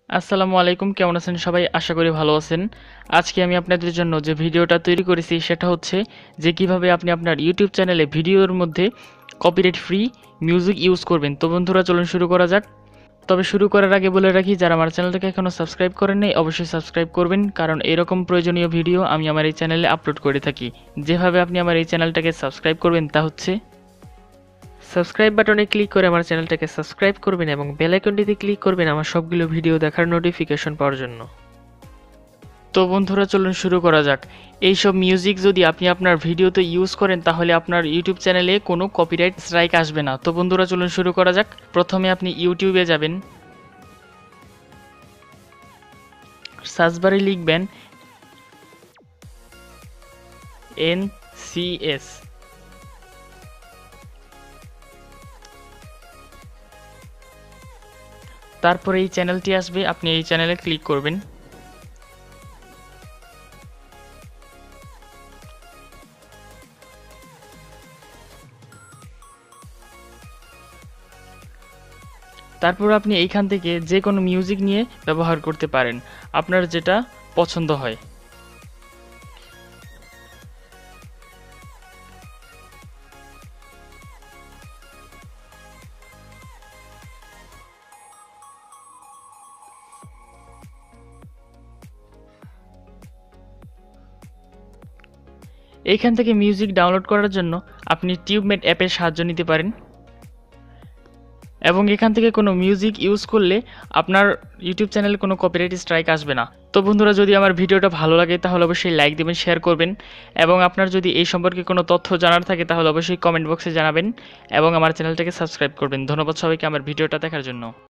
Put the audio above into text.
আসসালামু আলাইকুম, কেমন আছেন সবাই? আশা করি ভালো আছেন। আজকে আমি আপনাদের জন্য যে ভিডিওটা তৈরি করেছি সেটা হচ্ছে যে কিভাবে আপনি আপনার ইউটিউব চ্যানেলে ভিডিওর মধ্যে কপিরাইট ফ্রি মিউজিক ইউজ করবেন। তো বন্ধুরা চলুন শুরু করা যাক। তবে শুরু করার আগে বলে রাখি, যারা আমার চ্যানেলটাকে এখনও সাবস্ক্রাইব করেন নাই অবশ্যই সাবস্ক্রাইব করবেন, কারণ এরকম প্রয়োজনীয় ভিডিও আমি আমার এই চ্যানেলে আপলোড করে থাকি। যেভাবে আপনি আমার এই চ্যানেলটাকে সাবস্ক্রাইব করবেন তা হচ্ছে সাবস্ক্রাইব বাটনে ক্লিক করে আমার চ্যানেলটাকে সাবস্ক্রাইব করবেন এবং বেল আইকনটিতে ক্লিক করবেন আমার সবগুলো ভিডিও দেখার নোটিফিকেশন পাওয়ার জন্য। তো বন্ধুরা চলুন শুরু করা যাক। এইসব মিউজিক যদি আপনি আপনার ভিডিওতে ইউজ করেন তাহলে আপনার ইউটিউব চ্যানেলে কোনো কপিরাইট স্ট্রাইক আসবে না। তো বন্ধুরা চলুন শুরু করা যাক। প্রথমে আপনি ইউটিউবে যাবেন, সার্চ বারে লিখবেন NCS। তারপরে এই চ্যানেলটি আসবে, আপনি এই চ্যানেলে ক্লিক করবেন। তারপর আপনি এইখান থেকে যে কোনো মিউজিক নিয়ে ব্যবহার করতে পারেন, আপনার যেটা পছন্দ হয়। এইখান থেকে মিউজিক ডাউনলোড করার জন্য আপনি টিউবমেট অ্যাপের সাহায্য নিতে পারেন, এবং এখান থেকে কোনো মিউজিক ইউজ করলে আপনার ইউটিউব চ্যানেলে কোনো কপিরাইট স্ট্রাইক আসবে না। তো বন্ধুরা, যদি আমার ভিডিওটা ভালো লাগে তাহলে অবশ্যই লাইক দেবেন, শেয়ার করবেন, এবং আপনার যদি এই সম্পর্কে কোনো তথ্য জানার থাকে তাহলে অবশ্যই কমেন্ট বক্সে জানাবেন এবং আমার চ্যানেলটাকে সাবস্ক্রাইব করবেন। ধন্যবাদ সবাইকে আমার ভিডিওটা দেখার জন্য।